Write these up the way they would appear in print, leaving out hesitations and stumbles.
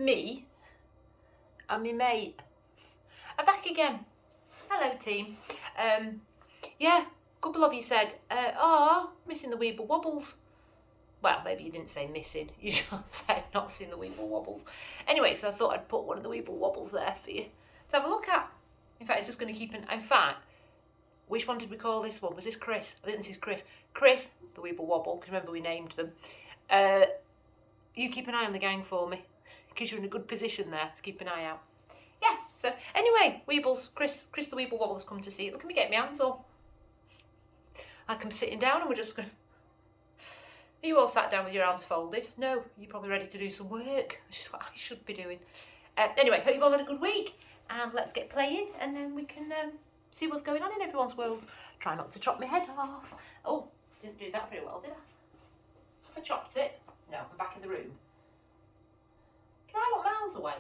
me and my mate are back again. Hello team. Yeah, a couple of you said, missing the Weeble Wobbles. Well, maybe you didn't say missing, you just said not seeing the Weeble Wobbles. Anyway, so I thought I'd put one of the Weeble Wobbles there for you to have a look at. In fact, it's just going to keep in fact, which one did we call this one? Was this Chris? I think this is Chris. Chris, the Weeble Wobble, because remember we named them. You keep an eye on the gang for me, because you're in a good position there to keep an eye out. Yeah, so anyway, Weebles, Chris the Weeble Wobble has come to see it. Look at me get my hands all. I'm sitting down and we're just going to... Are you all sat down with your arms folded? No, you're probably ready to do some work, which is what I should be doing. Anyway, hope you've all had a good week, and let's get playing, and then we can see what's going on in everyone's worlds. Try not to chop my head off. Oh, didn't do that very well, did I? Have I chopped it? No, I'm back in the room. Do I look miles away?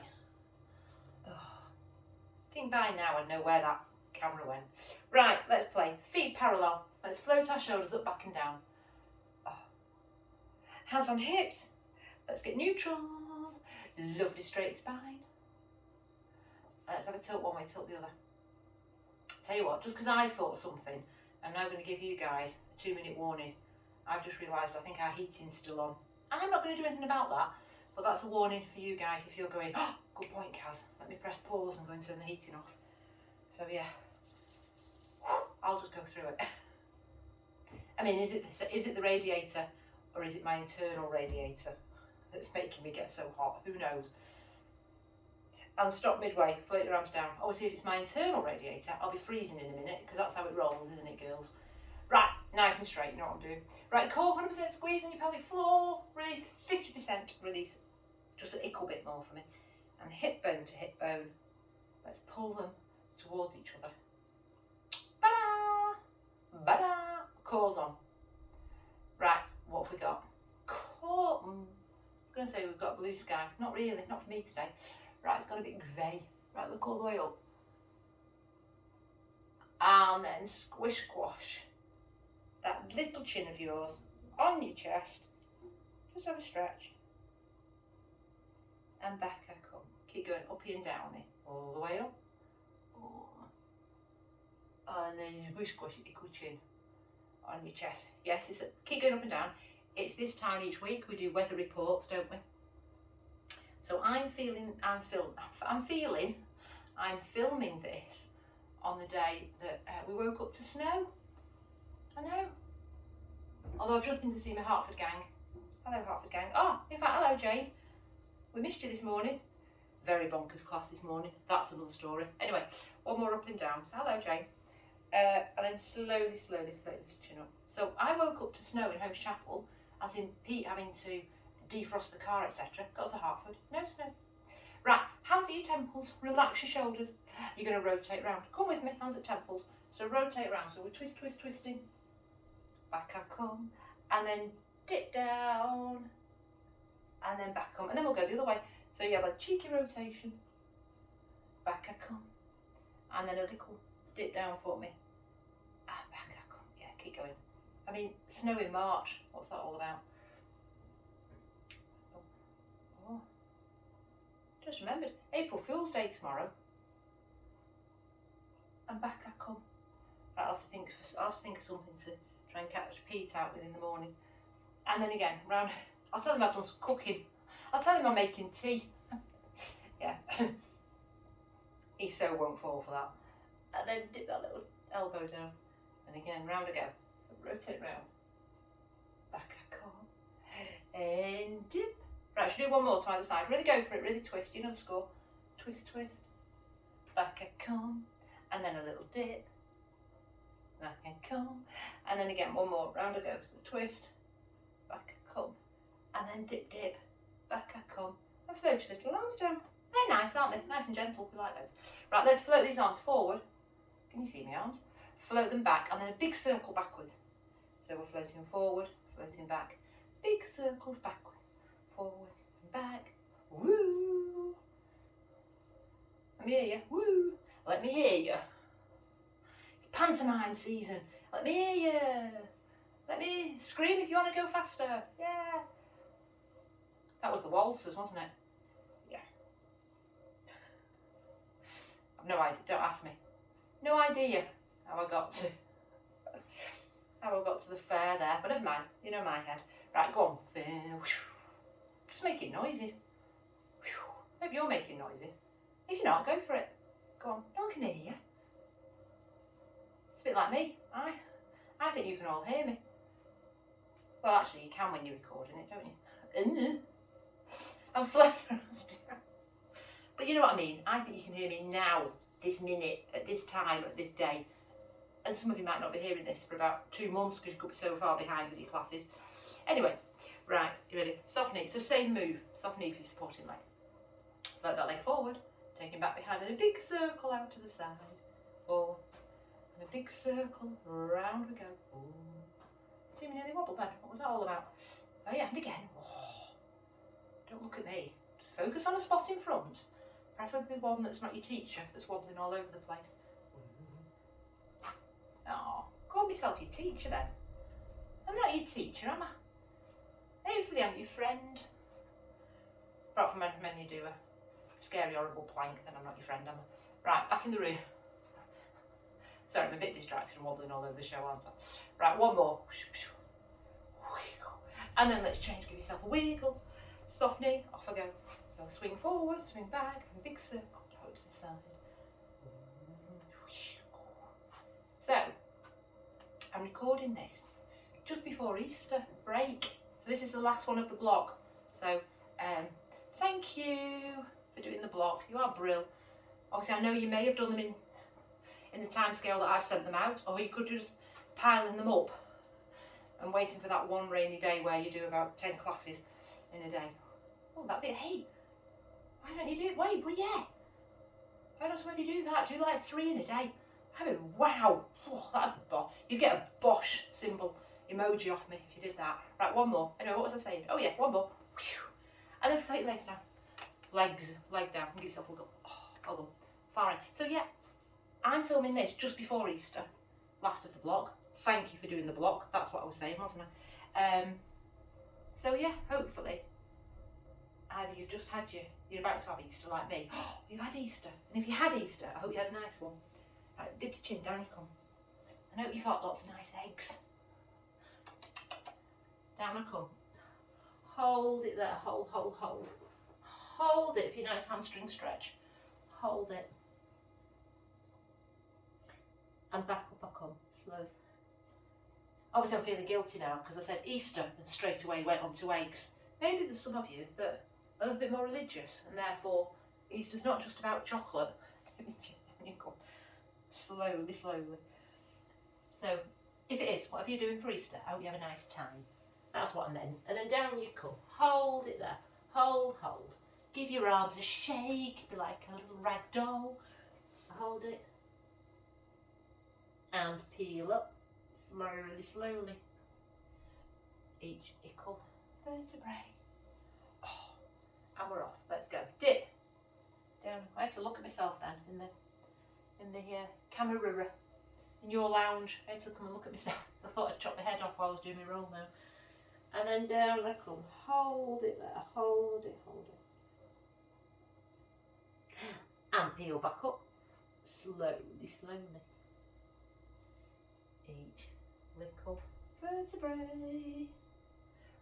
Oh, I think by now I'd know where that camera went. Right, let's play. Feet parallel. Let's float our shoulders up, back and down. Oh. Hands on hips. Let's get neutral. Lovely straight spine. Let's have a tilt one way, tilt the other. Tell you what, just because I thought of something, I'm now going to give you guys a 2-minute warning. I've just realised I think our heating's still on. I'm not going to do anything about that, but that's a warning for you guys if you're going, oh, good point, Kaz. Let me press pause and go and turn the heating off. So yeah, I'll just go through it. I mean, is it the radiator or is it my internal radiator that's making me get so hot? Who knows? And stop midway, float your arms down. Obviously, if it's my internal radiator, I'll be freezing in a minute, because that's how it rolls, isn't it, girls? Right, nice and straight, you know what I'm doing. Right, core 100% squeeze on your pelvic floor. Release 50%, release just a little bit more for me. And hip bone to hip bone. Let's pull them towards each other. Ba-da! Ba-da! Core's on. Right, what have we got? Core, I was going to say we've got blue sky. Not really, not for me today. Right, it's got a bit grey. Right, look all the way up. And then squish squash. That little chin of yours on your chest. Just have a stretch. And back I come. Keep going up and down it. All the way up. Oh. And then you squish squash your little chin on your chest. Yes, keep going up and down. It's this time each week we do weather reports, don't we? So I'm filming this on the day that we woke up to snow. I know. Although I've just been to see my Hartford gang. Hello, Hartford gang. Oh, in fact, hello, Jane. We missed you this morning. Very bonkers class this morning. That's another story. Anyway, one more up and down. So hello, Jane. And then slowly float the chin up. So I woke up to snow in Holmes Chapel, as in Pete having to defrost the car, etc. Got to Hartford, no snow. Right, hands at your temples, relax your shoulders. You're going to rotate round. Come with me, hands at temples. So rotate round. So we're twisting. Back I come, and then dip down, and then back come, and then we'll go the other way. So you have a cheeky rotation. Back I come, and then a little dip down for me. And back I come. Yeah, keep going. I mean, snow in March. What's that all about? Just remembered, April Fool's Day tomorrow. And back I come. Right, I'll have to think of something to try and catch Pete out with in the morning. And then again, round. I'll tell him I've done some cooking. I'll tell him I'm making tea. Yeah. He so won't fall for that. And then dip that little elbow down. And again, round I go. So rotate round. Back I come. And dip. Right, should we do one more to either side? Really go for it, really twist. You know the score. Twist. Back I come. And then a little dip. Back I come. And then again, one more. Round I go. So twist. Back I come. And then dip. Back I come. And float your little arms down. They're nice, aren't they? Nice and gentle. We like those. Right, let's float these arms forward. Can you see my arms? Float them back. And then a big circle backwards. So we're floating forward, floating back. Big circles backwards. Forward and back. Woo! Let me hear you. Woo! Let me hear you. It's pantomime season. Let me hear you. Let me scream if you want to go faster. Yeah. That was the waltzers, wasn't it? Yeah. No idea, don't ask me. No idea how I got to the fair there, but never mind, you know my head. Right, go on. Just making noises. Maybe you're making noises. If you're not, go for it. Go on, no one can hear you. It's a bit like me. I think you can all hear me. Well, actually, you can when you're recording it, don't you? I'm flying around. But you know what I mean. I think you can hear me now, this minute, at this time, at this day. And some of you might not be hearing this for about 2 months because you could be so far behind with your classes. Anyway, right, you ready? Soft knee. So same move. Soft knee for your supporting leg. Float that leg forward, taking back behind in a big circle out to the side. Forward. And a big circle, round we go. Ooh. See me nearly wobble then. What was that all about? Oh yeah, and again. Oh. Don't look at me. Just focus on a spot in front. Preferably one that's not your teacher, that's wobbling all over the place. Oh, call myself your teacher then. I'm not your teacher, am I? Hopefully I'm your friend. Apart from when you do a scary, horrible plank, then I'm not your friend, am I? Right, back in the room. Sorry, I'm a bit distracted and wobbling all over the show, aren't I? Right, one more. And then let's change, give yourself a wiggle. Soft knee, off I go. So swing forward, swing back, and big circle, out to the side. So, I'm recording this just before Easter break. So this is the last one of the blog. So, thank you for doing the blog. You are brilliant. Obviously, I know you may have done them in the time scale that I've sent them out, or you could just piling them up and waiting for that one rainy day where you do about 10 classes in a day. Oh, that'd be hey. Why don't you do it? Wait, well, yeah. Why don't some of you do that? Do like 3 in a day. I mean, wow. Oh, that'd be bosh. You'd get a bosh symbol emoji off me if you did that. Right, one more. Anyway, what was I saying? Oh, yeah, one more. And then float your legs down. Leg down. And give yourself a go. Oh, hold on. Fine. So, yeah, I'm filming this just before Easter. Last of the blog. Thank you for doing the blog. That's what I was saying, wasn't I? So, yeah, hopefully, either you've just had you're about to have Easter like me. Oh, you've had Easter. And if you had Easter, I hope you had a nice one. Right, dip your chin, down you come. I hope you've got lots of nice eggs. Down I come. Hold it there, hold. Hold it for your nice hamstring stretch. Hold it. And back up I come, slow. Obviously I'm feeling guilty now because I said Easter and straight away went on to eggs. Maybe there's some of you that are a bit more religious and therefore Easter's not just about chocolate. You come slowly. So if it is, whatever you're doing for Easter, I hope you have a nice time. That's what I meant. And then down you come. Hold it there. Hold. Give your arms a shake, be like a little rag doll. Hold it. And peel up. Slowly. Each ickle vertebrae. Oh, and we're off. Let's go. Dip. Down. I had to look at myself then in the camera in your lounge. I had to come and look at myself. I thought I'd chop my head off while I was doing my roll now. And then down I come. Hold it there. Hold it. And peel back up. Slowly. Each little vertebrae.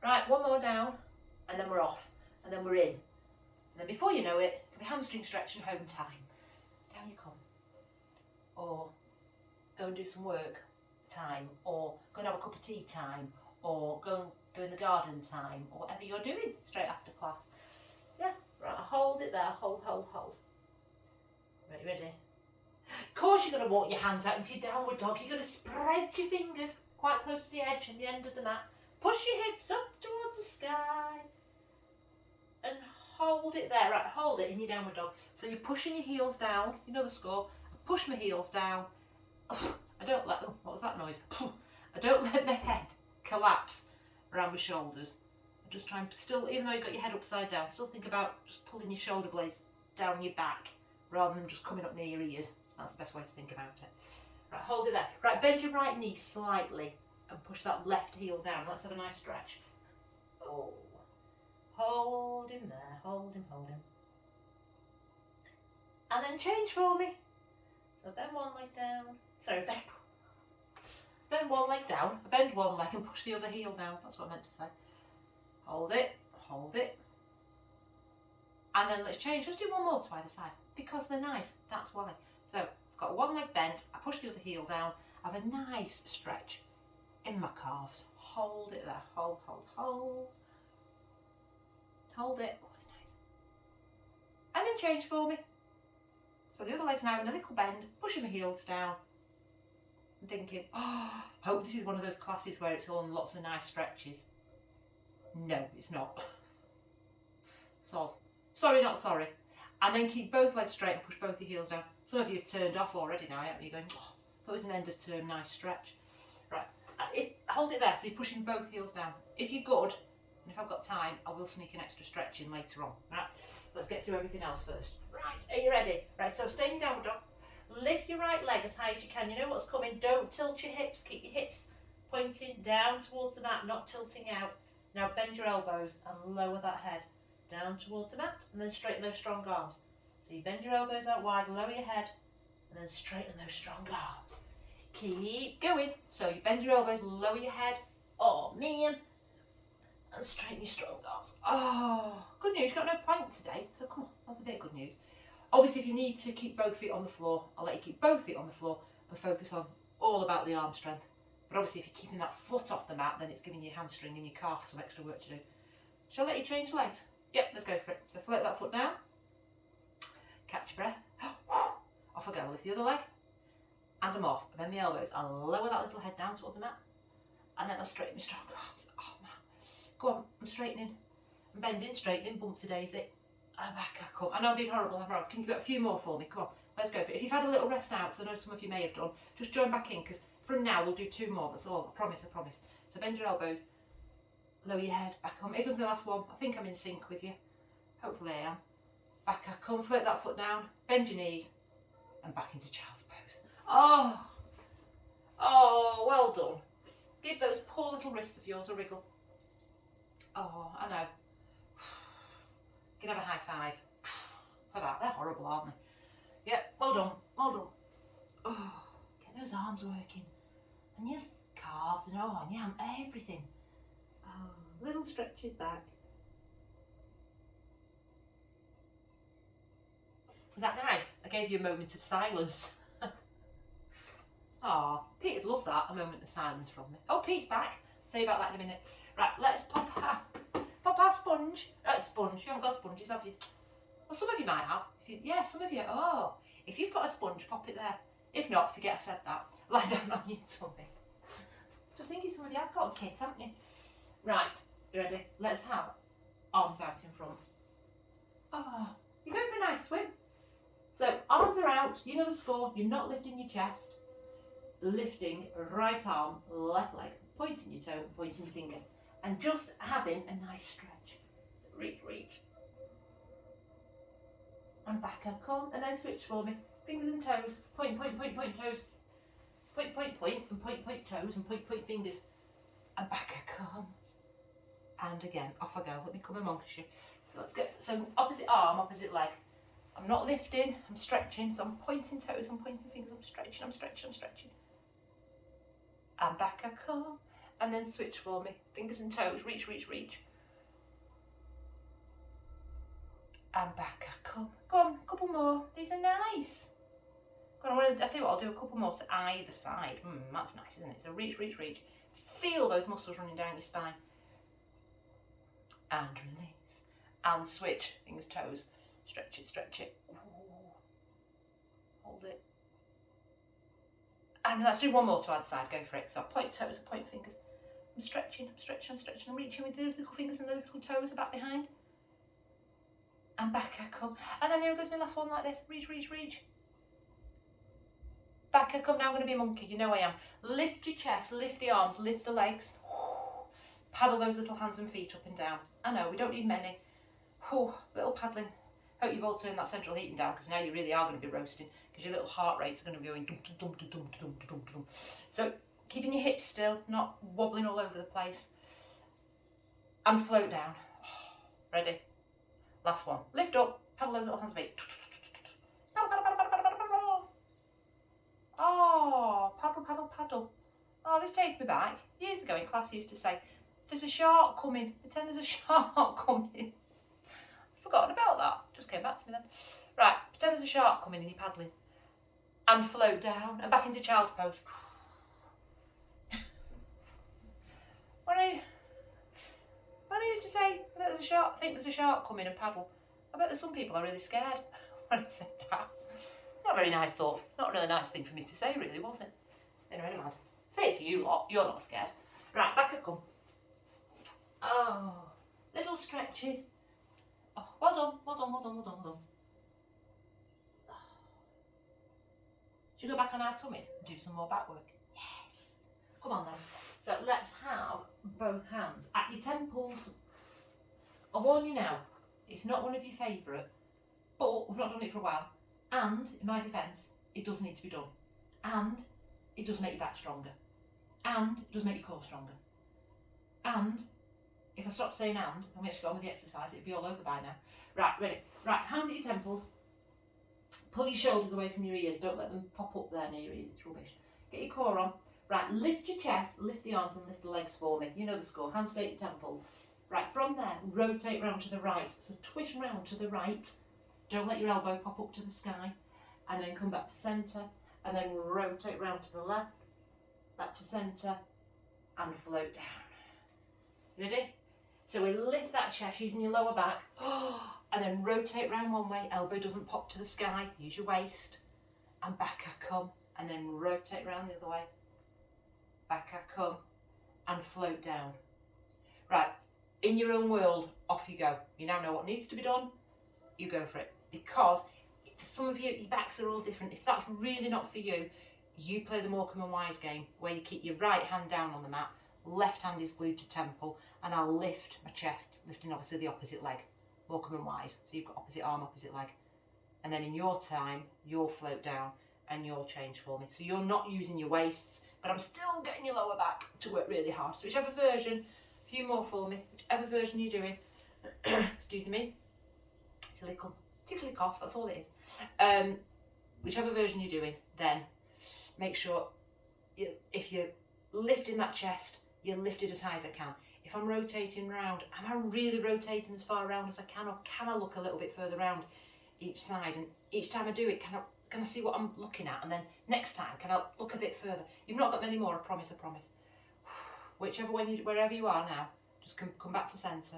Right, one more down, and then we're off, and then we're in. And then before you know it, it'll be hamstring stretch and home time. Down you come. Or go and do some work time, or go and have a cup of tea time, or go in the garden time, or whatever you're doing straight after class. Yeah, right, hold it there, hold. Right, you ready? Of course you're going to walk your hands out into your downward dog. You're going to spread your fingers quite close to the edge and the end of the mat. Push your hips up towards the sky. And hold it there. Right, hold it in your downward dog. So you're pushing your heels down. You know the score. I push my heels down. What was that noise? I don't let my head collapse around my shoulders. I just try and still, even though you've got your head upside down, still think about just pulling your shoulder blades down your back rather than just coming up near your ears. That's the best way to think about it. Right, hold it there. Right, bend your right knee slightly and push that left heel down. Let's have a nice stretch. Oh. Hold him there. Hold him. And then change for me. So bend one leg down. Sorry, bend one leg down. Bend one leg and push the other heel down. That's what I meant to say. Hold it, hold it. And then let's change. Just do one more to either side because they're nice. That's why. So I've got one leg bent. I push the other heel down. I have a nice stretch in my calves. Hold it there. Hold, hold, hold. Hold it. Oh, it's nice. And then change for me. So the other leg's now in a little bend, pushing my heels down. I'm thinking, oh, I hope this is one of those classes where it's all lots of nice stretches. No, it's not. Soz. Sorry, not sorry. And then keep both legs straight and push both the heels down. Some of you have turned off already now, haven't you? Going, oh, that was an end of term, nice stretch. Right, hold it there, so you're pushing both heels down. If you're good, and if I've got time, I will sneak an extra stretch in later on. Right, let's get through everything else first. Right, are you ready? Right, so stay in downward dog. Lift your right leg as high as you can. You know what's coming. Don't tilt your hips. Keep your hips pointing down towards the mat, not tilting out. Now bend your elbows and lower that head down towards the mat, and then straighten those strong arms. So you bend your elbows out wide, lower your head, and then straighten those strong arms. Keep going. So you bend your elbows, lower your head. Oh man. And straighten your strong arms. Oh, good news, you've got no plank today, so come on, that's a bit of good news. Obviously, if you need to keep both feet on the floor, I'll let you keep both feet on the floor and focus on all about the arm strength. But obviously, if you're keeping that foot off the mat, then it's giving your hamstring and your calf some extra work to do. Shall I let you change legs? Yep, let's go for it. So float that foot down. Catch your breath. Off I go. Lift the other leg. And I'm off. Bend my elbows. I'll lower that little head down towards the mat. And then I'll straighten my strong arms. Oh man. Go on, I'm straightening. I'm bending, straightening, bumps a daisy. And back I come. I know I'm being horrible, I'm wrong. Can you get a few more for me? Come on, let's go for it. If you've had a little rest out, because I know some of you may have done, just join back in, because from now we'll do 2 more, that's all. I promise, I promise. So bend your elbows, lower your head, back I come. Here comes my last one. I think I'm in sync with you. Hopefully I am. Back I come, float that foot down, bend your knees, and back into child's pose. Oh, well done. Give those poor little wrists of yours a wriggle. Oh, I know. You can have a high five for that. They're horrible, aren't they? Yep, well done, well done. Oh, get those arms working. And your calves and everything. Oh, little stretches back. Was that nice? I gave you a moment of silence. Oh, Pete'd love that, a moment of silence from me. Oh, Pete's back. I'll tell you about that in a minute. Right, let's pop our sponge. Sponge. You haven't got sponges, have you? Well, some of you might have. Yeah, some of you. Oh, if you've got a sponge, pop it there. If not, forget I said that. Lie down on your tummy. Just thinking some of you have got a kit, haven't you? Right, you ready? Let's have arms out in front. Oh, you're going for a nice swim. So arms are out. You know the score. You're not lifting your chest. Lifting right arm, left leg, pointing your toe, pointing your finger, and just having a nice stretch. So reach, and back I come, and then switch for me. Fingers and toes, point toes, point, and point toes, and point fingers, and back I come. And again, off I go. Let me come amongst you. So let's get, so opposite arm, opposite leg. I'm not lifting, I'm stretching, so I'm pointing toes, I'm pointing fingers, I'm stretching. And back I come, and then switch for me. Fingers and toes, reach. And back I come. Go on, a couple more. These are nice. Go on, I'll tell you what, I'll do a couple more to either side. That's nice, isn't it? So reach. Feel those muscles running down your spine. And release. And switch. Fingers, toes. Stretch it. Ooh. Hold it. And let's do one more to either side. Go for it. So point toes, point fingers. I'm stretching. I'm reaching with those little fingers and those little toes back behind. And back I come. And then here goes my last one like this. Reach. Back I come. Now I'm going to be a monkey. You know I am. Lift your chest, lift the arms, lift the legs. Paddle those little hands and feet up and down. I know, we don't need many. Little paddling. Hope you've all turned that central heating down, because now you really are going to be roasting, because your little heart rates are going to be going dum. So keeping your hips still, not wobbling all over the place. And float down. Ready? Last one. Lift up, paddle those little hands and feet. this takes me back. Years ago in class, I used to say, there's a shark coming. Pretend there's a shark coming. I've forgotten about that. Just came back to me then. Right, pretend there's a shark coming and you're paddling. And float down and back into child's pose. When I used to say, I bet there's a shark, think there's a shark coming and paddle, I bet there's some people are really scared when I said that. It's not a very nice thought. Not a really nice thing for me to say, really, was it? Anyway, never mind. Say it to you lot. You're not scared. Right, back I come. Oh, little stretches. Oh, well done, well done, well done, well done, well done. Should we go back on our tummies and do some more back work? Yes. Come on then. So let's have both hands at your temples. I'll warn you now, it's not one of your favourite, but we've not done it for a while. And, in my defence, it does need to be done. And it does make your back stronger. And it does make your core stronger. And if I stop saying and we actually go on with the exercise, it'd be all over by now. Right, ready. Right, hands at your temples. Pull your shoulders away from your ears. Don't let them pop up there near your ears. It's rubbish. Get your core on. Right, lift your chest, lift the arms and lift the legs for me. You know the score. Hands stay at your temples. Right, from there, rotate round to the right. So twist round to the right. Don't let your elbow pop up to the sky. And then come back to centre. And then rotate round to the left. Back to centre. And float down. Ready? So we lift that chest using your lower back. And then rotate round one way. Elbow doesn't pop to the sky. Use your waist. And back I come. And then rotate round the other way. Back I come. And float down. Right. In your own world, off you go. You now know what needs to be done. You go for it. Because some of you, your backs are all different. If that's really not for you, you play the Morecambe and Wise game where you keep your right hand down on the mat, left hand is glued to temple, and I'll lift my chest, lifting obviously the opposite leg. Morecambe and Wise. So you've got opposite arm, opposite leg. And then in your time, you'll float down and you'll change for me. So you're not using your waists, but I'm still getting your lower back to work really hard. So whichever version, a few more for me, whichever version you're doing, excuse me, it's a little tickly cough, that's all it is. Whichever version you're doing, then make sure if you're lifting that chest, you're lifted as high as I can. If I'm rotating round, am I really rotating as far around as I can, or can I look a little bit further round each side? And each time I do it, can I see what I'm looking at? And then next time, can I look a bit further? You've not got many more, I promise, I promise. Whichever one wherever you are now, just come back to centre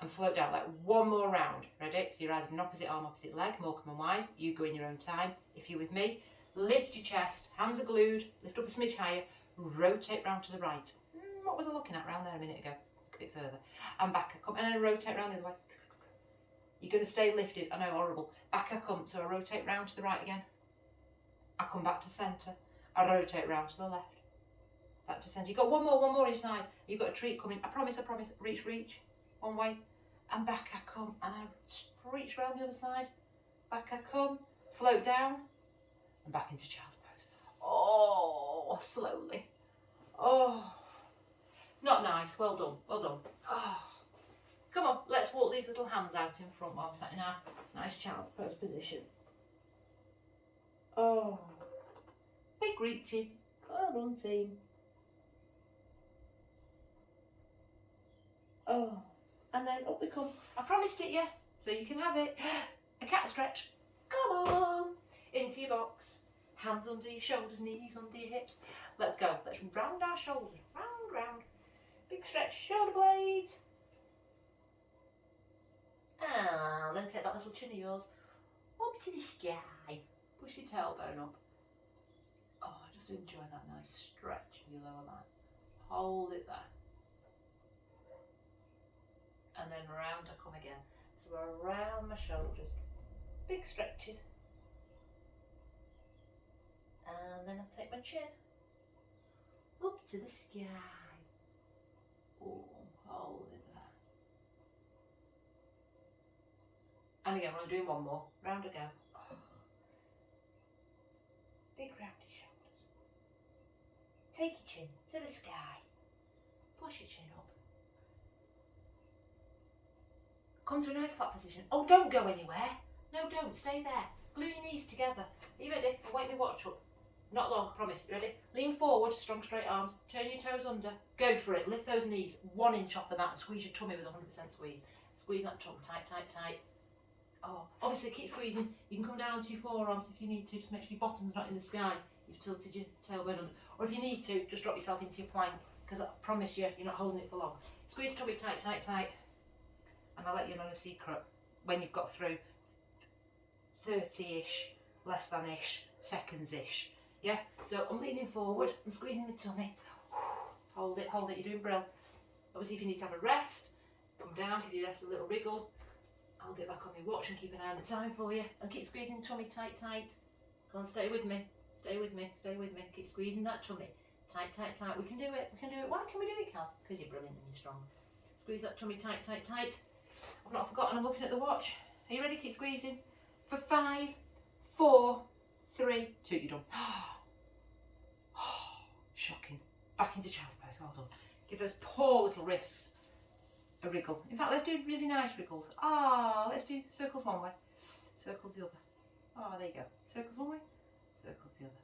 and float down, like one more round. Ready? So you're either an opposite arm, opposite leg, Morecambe and Wise. You go in your own time. If you're with me, lift your chest, hands are glued, lift up a smidge higher, rotate round to the right. What was I looking at round there a minute ago? A bit further. And back I come, and then rotate round the other way. You're going to stay lifted. I know, horrible. Back I come, so I rotate round to the right again. I come back to centre. I rotate round to the left. Back to centre. You've got one more each side. You've got a treat coming. I promise. Reach. One way. And back I come. And I reach round the other side. Back I come. Float down. And back into child's pose. Oh, slowly. Oh. Not nice. Well done. Well done. Oh. Come on, let's walk these little hands out in front while I'm sat in our nice child's pose position. Oh. Big reaches. Well done, team. Oh. And then up we come. I promised it you, so you can have it. A cat stretch. Come on. Into your box. Hands under your shoulders, knees under your hips. Let's go. Let's round our shoulders. Round. Big stretch, shoulder blades. And then take that little chin of yours up to the sky. Push your tailbone up. Oh, just enjoy that nice stretch in your lower back. Hold it there. And then round I come again. So around my shoulders. Big stretches. And then I take my chin up to the sky. Oh, hold it there. And again, we're doing one more. Round I go. Oh. Big rounded shoulders. Take your chin to the sky. Push your chin up. Come to a nice flat position. Oh, don't go anywhere. No, don't. Stay there. Glue your knees together. Are you ready? I'll wake my watch up. Not long, promise. Ready? Lean forward, strong straight arms. Turn your toes under. Go for it. Lift those knees 1 inch off the mat and squeeze your tummy with 100% squeeze. Squeeze that tongue tight, tight, tight. Oh, obviously keep squeezing. You can come down to your forearms if you need to. Just make sure your bottom's not in the sky. You've tilted your tailbone under. Or if you need to, just drop yourself into your plank, because I promise you, you're not holding it for long. Squeeze tummy tight, tight, tight. And I'll let you know a secret when you've got through 30-ish, less than-ish, seconds-ish. Yeah? So I'm leaning forward, I'm squeezing my tummy. Hold it, you're doing brilliant. Obviously if you need to have a rest, come down, give your rest a little wriggle. I'll get back on my watch and keep an eye on the time for you. And keep squeezing tummy tight, tight. Come on, stay with me. Stay with me, stay with me. Keep squeezing that tummy. Tight, tight, tight. We can do it, we can do it. Why can we do it, Kaz? Because you're brilliant and you're strong. Squeeze that tummy tight, tight, tight. I've not forgotten, I'm looking at the watch. Are you ready? Keep squeezing. For 5, 4, 3, 2, you're done. Shocking. Back into child's pose, well done. Give those poor little wrists a wriggle. In fact, let's do really nice wriggles. Let's do circles one way, circles the other. There you go. Circles one way, circles the other.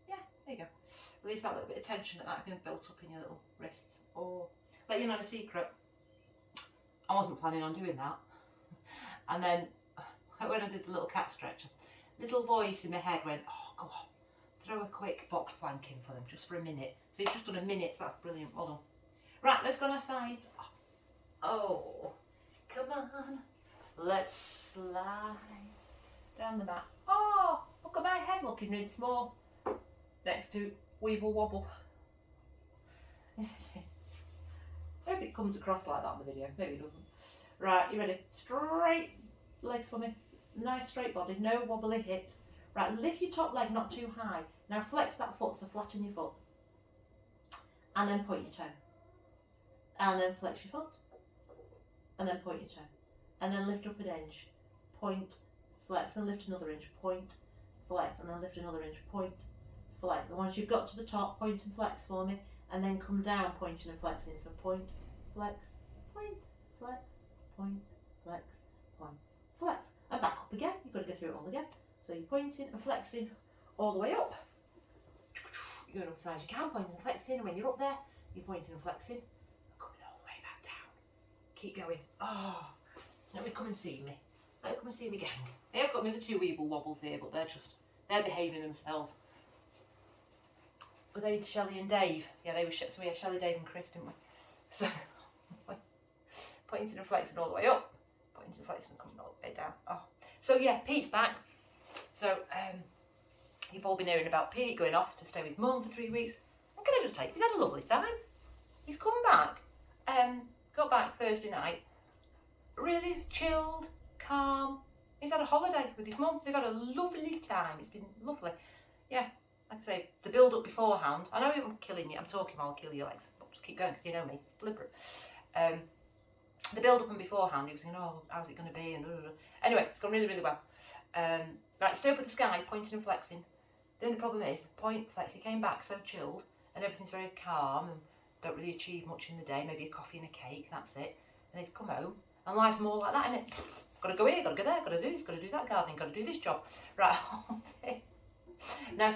Yeah, there you go. Release that little bit of tension that might have been built up in your little wrists. Or let you know a secret. I wasn't planning on doing that. And then when I did the little cat stretch, a little voice in my head went, oh, go on, throw a quick box plank in for them, just for a minute. So you've just done a minute, so that's brilliant. Well done. Right, let's go on our sides. Oh, come on. Let's slide down the mat. Oh, look at my head looking really small next to Weeble Wobble. Maybe it comes across like that on the video, maybe it doesn't. Right, you ready? Straight legs for me. Nice straight body, no wobbly hips. Right, lift your top leg not too high. Now flex that foot, so flatten your foot. And then point your toe. And then flex your foot. And then point your toe. And then lift up an inch. Point, flex, and lift another inch. Point, flex, and then lift another inch. Point, flex. And once you've got to the top, point and flex for me. And then come down pointing and flexing. So point, flex, point, flex, point, flex, point, flex. And back up again. You've got to go through it all again. So you're pointing and flexing all the way up. You're going up as high as you can, pointing and flexing. And when you're up there, you're pointing and flexing. And coming all the way back down. Keep going. Let me come and see me. Let me come and see me gang. I have got my other 2 Weeble Wobbles here, but they're behaving themselves. Were they Shelley and Dave? Yeah, they were. So we had Shelley, Dave and Chris, didn't we? So, pointing and flexing all the way up. Pointing and flexing and coming all the way down. So yeah, Pete's back. So, you've all been hearing about Pete going off to stay with Mum for 3 weeks. And can I just tell you, he's had a lovely time. He's come back, got back Thursday night, really chilled, calm. He's had a holiday with his mum. They've had a lovely time. It's been lovely. Yeah, like I say, the build-up beforehand. I know I'm killing you. I'm talking while I'll kill your legs. But just keep going because you know me. It's deliberate. The build-up and beforehand, he was saying, oh, how's it going to be? And anyway, it's gone really, really well. Right, stay up with the sky, pointing and flexing. The only problem is, point, flex, he came back so chilled and everything's very calm and don't really achieve much in the day, maybe a coffee and a cake, that's it. And he's come home and life's more like that, innit? Got to go here, got to go there, got to do this, got to do that gardening, got to do this job. Right, all day. Now,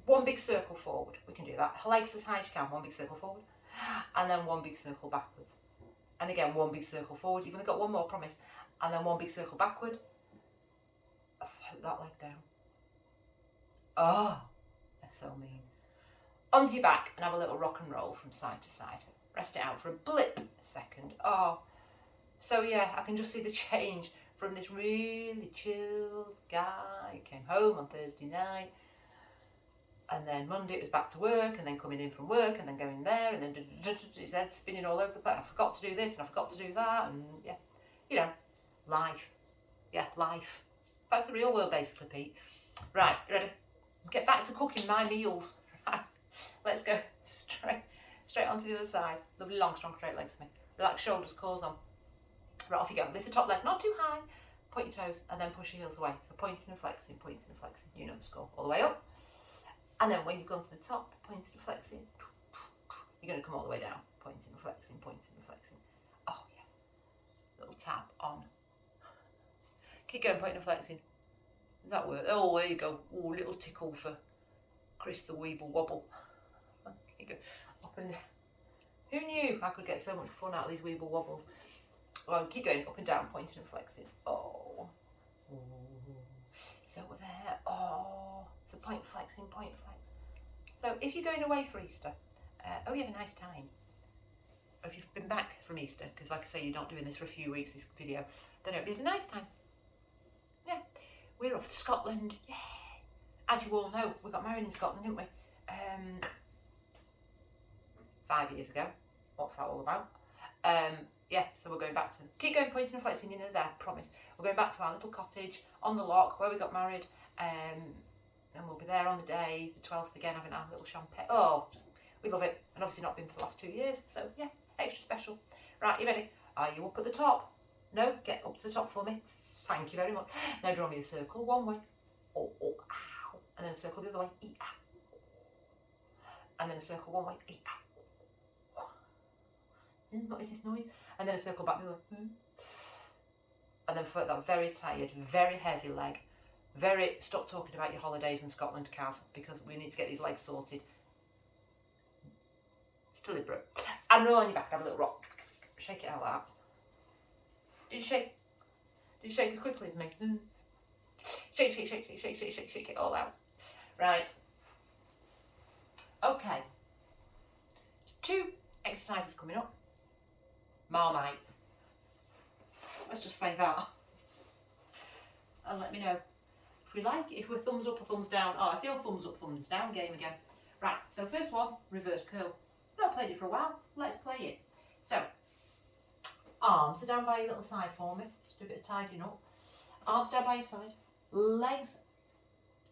one big circle forward, we can do that. Legs as high as you can, one big circle forward. And then one big circle backwards. And again, one big circle forward. You've only got one more, promise. And then one big circle backward. Float that leg down. That's so mean. Onto your back and have a little rock and roll from side to side. Rest it out for a blip a second. So yeah, I can just see the change from this really chilled guy. Came home on Thursday night. And then Monday it was back to work, and then coming in from work, and then going there, and then his head spinning all over the place. I forgot to do this, and I forgot to do that, and yeah, you know, life. Yeah, life. That's the real world, basically, Pete. Right, you ready? Get back to cooking my meals. Right, let's go straight onto the other side. Lovely long, strong, straight legs for me. Relax shoulders, cores on. Right, off you go. Lift the top leg, not too high. Point your toes, and then push your heels away. So pointing and flexing, pointing and flexing. You know the score. All the way up. And then when you've gone to the top, pointing and flexing, you're going to come all the way down. Pointing and flexing, pointing and flexing. Oh, yeah. Little tap on. Keep going, pointing and flexing. Does that work? Oh, there you go. Oh, little tickle for Chris the Weeble Wobble. You go up and down. Who knew I could get so much fun out of these Weeble Wobbles? Well, keep going up and down, pointing and flexing. Oh. It's over there. Oh. So point flexing, point flex. So if you're going away for Easter, you have a nice time. Or if you've been back from Easter, because like I say, you're not doing this for a few weeks, this video, then it'll be a nice time. Yeah. We're off to Scotland. Yeah. As you all know, we got married in Scotland, didn't we? 5 years ago. What's that all about? Yeah, so we're going back to, keep going, pointing and flexing, you know there, promise. We're going back to our little cottage on the loch where we got married, and we'll be there on the day, the 12th again, having our little champagne. Oh, we love it, and obviously not been for the last 2 years, so yeah, extra special. Right, you ready? Are you up at the top? No, get up to the top for me. Thank you very much. Now draw me a circle one way, oh, ow, and then a circle the other way, and then a circle one way, what is this noise? And then a circle back the other way. And then for that very tired, very heavy leg, stop talking about your holidays in Scotland, Kaz, because we need to get these legs sorted. It's deliberate. And roll on your back, have a little rock. Shake it out like that. Did you shake? Did you shake as quickly as me? Shake, shake, shake, shake, shake, shake, shake, shake it all out. Right. Okay. 2 exercises coming up. Marmite. Let's just say that. And let me know if we like it, if we're thumbs up or thumbs down. Oh, I see all thumbs up, thumbs down game again. Right, so first one, reverse curl. I've not played it for a while. Let's play it. So, arms are down by your little side for me. Just do a bit of tidying up. Arms down by your side. Legs,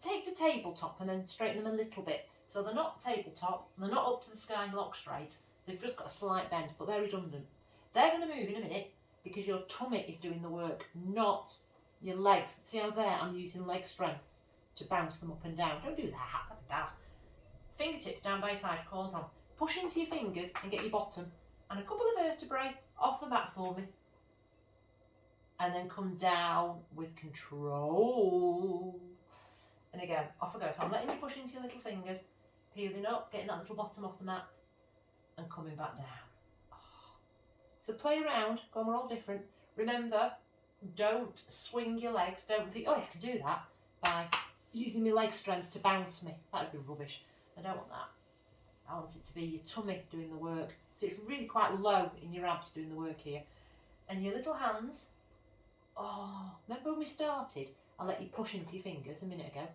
take to tabletop and then straighten them a little bit. So they're not tabletop, they're not up to the sky and lock straight. They've just got a slight bend, but they're redundant. They're going to move in a minute because your tummy is doing the work, not your legs. See how there I'm using leg strength to bounce them up and down. Don't do that, that'd be bad. Fingertips down by your side, claws on. Push into your fingers and get your bottom and a couple of vertebrae off the mat for me. And then come down with control. And again, off I go. So I'm letting you push into your little fingers, peeling up, getting that little bottom off the mat and coming back down. So play around, go on, we're all different. Remember, don't swing your legs, don't think, oh yeah, I can do that by using my leg strength to bounce me. That would be rubbish. I don't want that. I want it to be your tummy doing the work. So it's really quite low in your abs doing the work here. And your little hands, oh, remember when we started? I let you push into your fingers a minute ago.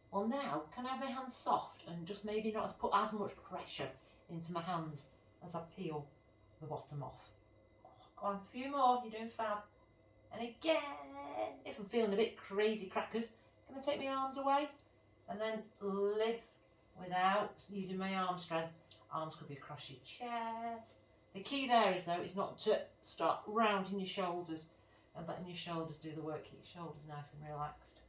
Well now, can I have my hands soft and just maybe not put as much pressure into my hands as I peel the bottom off. Go on, a few more, you're doing fab. And again, if I'm feeling a bit crazy crackers, can I take my arms away? And then lift without using my arm strength. Arms could be across your chest. The key there is though, is not to start rounding your shoulders and letting your shoulders do the work. Keep your shoulders nice and relaxed.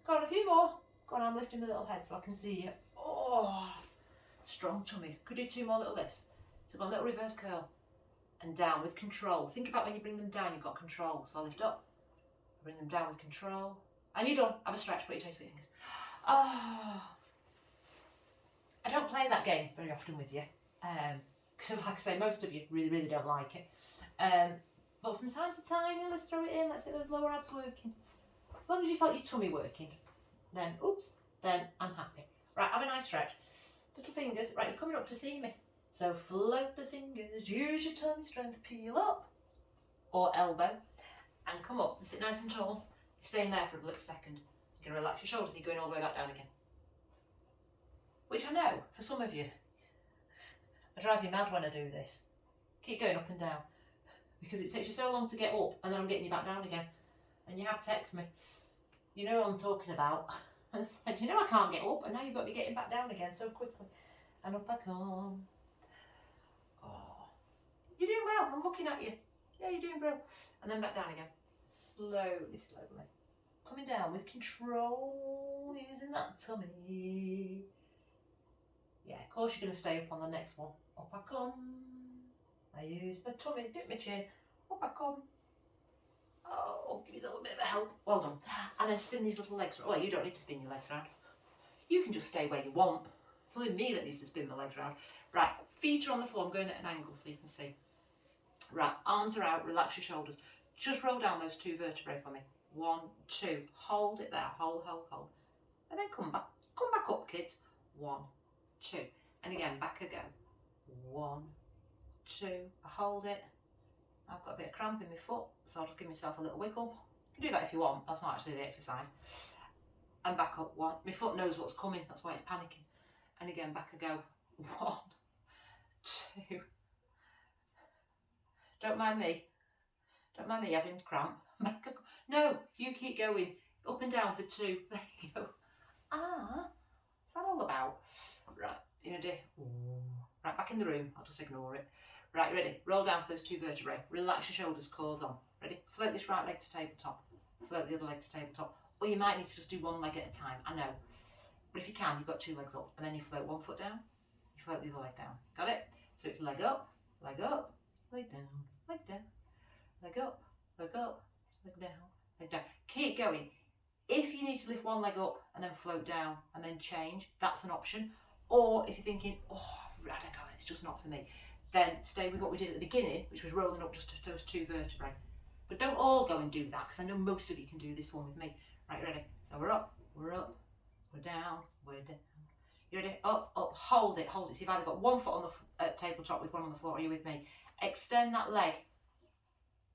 Go on, a few more. Go on, I'm lifting my little head so I can see you. Oh, strong tummies. Could do 2 more little lifts. So go on, little reverse curl. And down with control. Think about when you bring them down, you've got control. So I lift up, bring them down with control. And you're done. Have a stretch, put your toes to your fingers. Oh. I don't play that game very often with you. Because like I say, most of you really, really don't like it. But from time to time, let's throw it in. Let's get those lower abs working. As long as you felt your tummy working, then, then I'm happy. Right, have a nice stretch. Little fingers. Right, you're coming up to see me. So float the fingers, use your tummy strength, peel up or elbow and come up and sit nice and tall. You're staying there for a blip second. You can relax your shoulders, you're going all the way back down again. Which I know, for some of you, I drive you mad when I do this. Keep going up and down because it takes you so long to get up and then I'm getting you back down again. And you have texted me, you know what I'm talking about. And said, you know I can't get up and now you've got me getting back down again so quickly. And up I come. Oh, you're doing well, I'm looking at you. Yeah, you're doing well. And then back down again. Slowly, slowly. Coming down with control, using that tummy. Yeah, of course you're going to stay up on the next one. Up I come. I use my tummy, dip my chin. Up I come. Oh, give yourself a bit of a help. Well done. And then spin these little legs. Well, you don't need to spin your legs around. You can just stay where you want. It's only me that needs to spin my legs around. Right, feet are on the floor. I'm going at an angle so you can see. Right, arms are out, relax your shoulders. Just roll down those 2 vertebrae for me. 1, 2, hold it there, hold. And then come back up, kids. 1, 2, and again, back I go. 1, 2, I hold it. I've got a bit of cramp in my foot, so I'll just give myself a little wiggle. You can do that if you want, that's not actually the exercise. And back up, 1, my foot knows what's coming, that's why it's panicking. And again, back I go. 1, 2, don't mind me having cramp. No, you keep going, up and down for 2, there you go. What's that all about? Right, you ready? Right, back in the room, I'll just ignore it. Right, ready? Roll down for those 2 vertebrae. Relax your shoulders, cores on. Ready? Float this right leg to tabletop. Float the other leg to tabletop. Or you might need to just do 1 leg at a time, I know. But if you can, you've got 2 legs up. And then you float 1 foot down, you float the other leg down. Got it? So it's leg up, leg down, leg down, leg up, leg down, leg down. Keep going. If you need to lift 1 leg up and then float down and then change, that's an option. Or if you're thinking, I don't know, it's just not for me, then stay with what we did at the beginning, which was rolling up just those 2 vertebrae. But don't all go and do that, because I know most of you can do this one with me. Right, ready? So we're up, we're down, we're down. You ready? Up, hold it. So you've either got 1 foot on the tabletop with 1 on the floor, are you with me? Extend that leg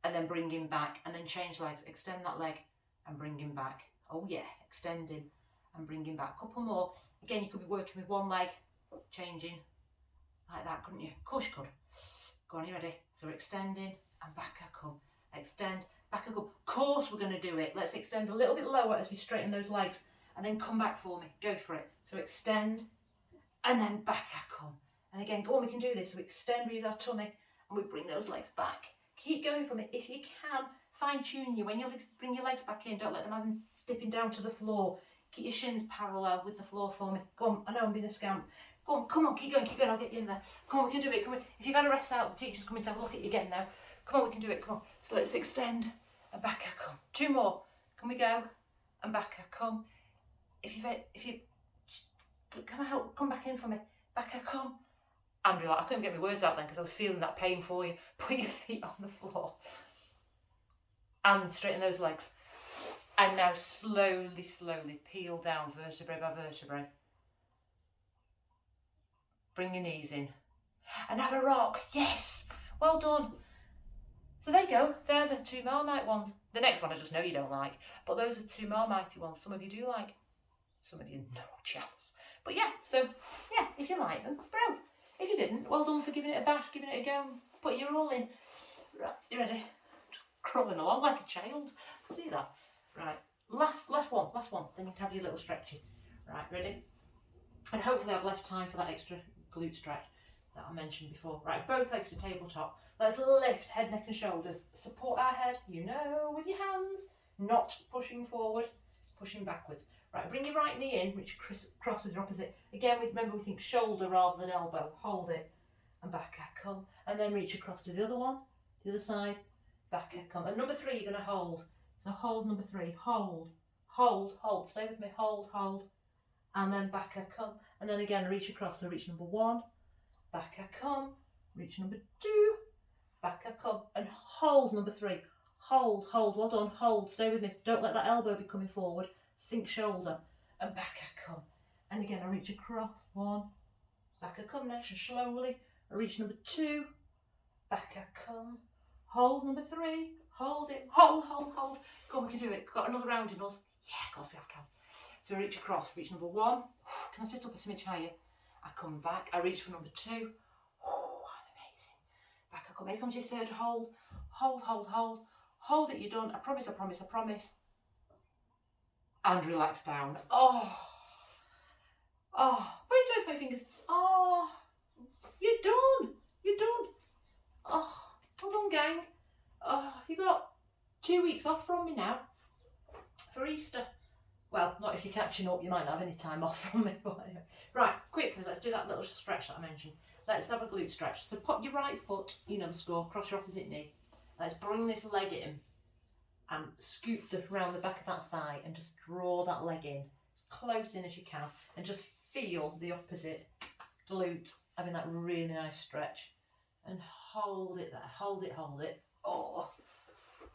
and then bring him back, and then change legs. Extend that leg and bring him back. Oh yeah, extending and bringing back. Couple more. Again, you could be working with 1 leg, changing like that, couldn't you? Of course you could. Go on, you ready? So we're extending and back I come. Extend, back I come. Of course we're going to do it. Let's extend a little bit lower as we straighten those legs, and then come back for me. Go for it. So extend and then back I come. And again, go on, we can do this. So we extend, we use our tummy, and we bring those legs back. Keep going for me. If you can, fine tune you. When you bring your legs back in, don't let them have them dipping down to the floor. Keep your shins parallel with the floor for me. Go on, I know I'm being a scamp. Go on, come on, keep going, I'll get you in there. Come on, we can do it, come on. If you've had a rest out, the teacher's coming to have a look at you again now. Come on, we can do it, come on. So let's extend and back I come. 2 more. Can we go? And back I come. If you come out, come back in for me. Back I come. Andrew, I couldn't get my words out then because I was feeling that pain for you. Put your feet on the floor. And straighten those legs. And now slowly peel down vertebrae by vertebrae. Bring your knees in. And have a rock. Yes. Well done. So there you go. They're the 2 Marmite ones. The next one I just know you don't like. But those are 2 Marmite ones. Some of you do like. Some of you no chance. But yeah, so yeah, if you like them, bro. If you didn't, well done for giving it a bash, giving it a go, putting your all in. Right, you ready? Just crawling along like a child. See that? Right. Last one. Then you can have your little stretches. Right, ready? And hopefully I've left time for that extra glute stretch that I mentioned before. Right, both legs to tabletop. Let's lift head, neck and shoulders. Support our head, with your hands. Not pushing forward, pushing backwards. Right, bring your right knee in, reach cross with your opposite. Again, remember we think shoulder rather than elbow. Hold it, and back I come. And then reach across to the other one, the other side, back I come. And number 3, you're going to hold. So hold number 3, hold. Stay with me, hold. And then back I come. And then again, reach across. So reach number 1, back I come. Reach number 2, back I come. And hold number 3. Hold, well done, hold. Stay with me. Don't let that elbow be coming forward. Think shoulder, and back I come. And again, I reach across. 1, back I come nice and slowly. I reach number 2, back I come. Hold number 3, hold it, hold. Go on, we can do it. Got another round in us? Yeah, of course we have, Cal. So I reach across, reach number 1. Can I sit up a smidge higher? I come back, I reach for number 2. I'm amazing. Back I come. Here comes your 3rd hold. Hold it, you're done. I promise. And relax down. Oh. Point your toes, point your fingers. Oh. You're done. Oh. Well done, gang. Oh, you got 2 weeks off from me now for Easter. Well, not if you're catching up, you might not have any time off from me. But anyway. Right, quickly, let's do that little stretch that I mentioned. Let's have a glute stretch. So pop your right foot, you know the score, cross your opposite knee. Let's bring this leg in and scoop around the back of that thigh and just draw that leg in as close in as you can, and just feel the opposite glute having that really nice stretch. And hold it there, hold it. Oh,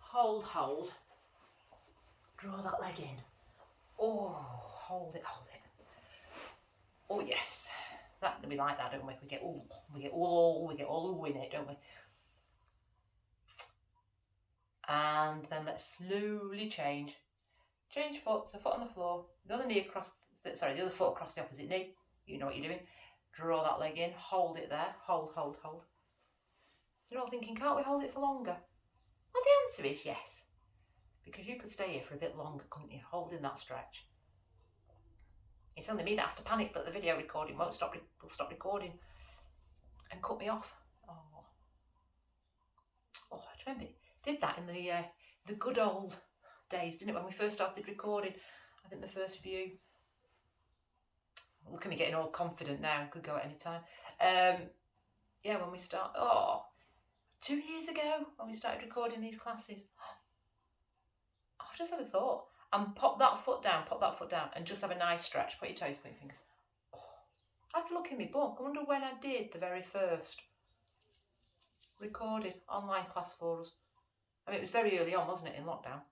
hold. Draw that leg in. Oh, hold it. Oh yes, we like that, don't we? We get all in it, don't we? And then let's slowly change foot, so foot on the floor, the other foot across the opposite knee. You know what you're doing. Draw that leg in, hold it there, hold. You're all thinking, can't we hold it for longer? Well, the answer is yes, because you could stay here for a bit longer, couldn't you, holding that stretch. It's only me that has to panic that the video recording will stop recording and cut me off. Oh, I remember it did that in the good old days, didn't it, when we first started recording? I think the first few. Look at me getting all confident now, could go at any time. Yeah, when we start, 2 years ago when we started recording these classes. I've just had a thought. And pop that foot down, and just have a nice stretch. Put your toes, put your fingers. I have to look in my book. I wonder when I did the very first recorded online class for us. I mean, it was very early on, wasn't it, in lockdown?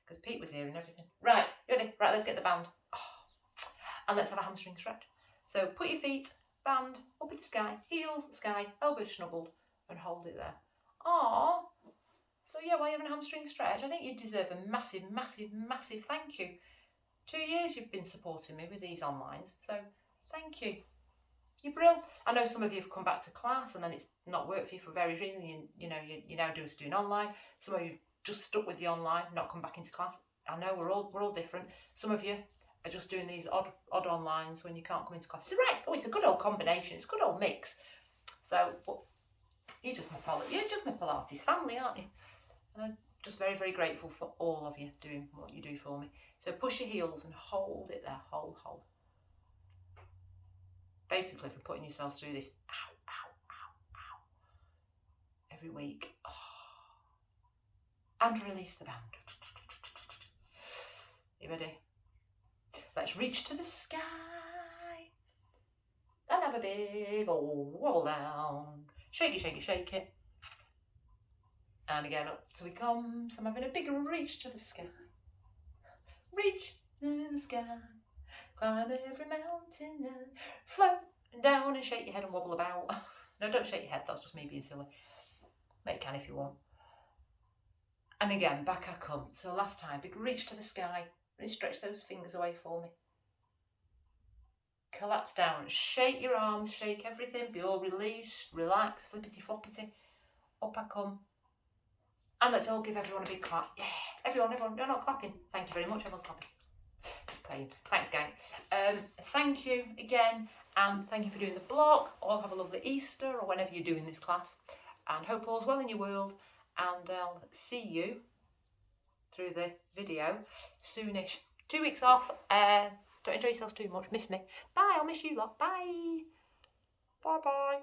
Because Pete was here and everything. Right, ready? Right, let's get the band. And let's have a hamstring stretch. So put your feet, band, up in the sky, heels, sky, elbows snuggled, and hold it there. So yeah, while you're having a hamstring stretch, I think you deserve a massive thank you. 2 years you've been supporting me with these onlines, so thank you. You're brilliant. I know some of you have come back to class and then it's not worked for you for various reasons. You now doing online. Some of you have just stuck with the online, not come back into class. I know we're all different. Some of you are just doing these odd onlines when you can't come into class. It's right. Oh, it's a good old combination. It's a good old mix. So, but you're just my Pilates family, aren't you? And I'm just very grateful for all of you doing what you do for me. So push your heels and hold it there. Hold. Basically, for putting yourselves through this, ow, every week. And release the band. You ready? Let's reach to the sky and have a big old wobble down. Shake it. And again, up till we come. So I'm having a big reach to the sky. Reach to the sky. Climb every mountain and float down and shake your head and wobble about. No, don't shake your head, that's just me being silly. But you can if you want. And again, back I come. So last time, big reach to the sky. Really stretch those fingers away for me. Collapse down, shake your arms, shake everything, be all released, relax, flippity floppity. Up I come. And let's all give everyone a big clap. Yeah, everyone, you're not clapping. Thank you very much, everyone's clapping. Just playing. Thanks, gang. Thank you again, and thank you for doing the blog. All have a lovely Easter, or whenever you're doing this class. And hope all's well in your world, and I'll see you through the video soonish. 2 weeks off. Don't enjoy yourselves too much. Miss me. Bye, I'll miss you lot. Bye. Bye.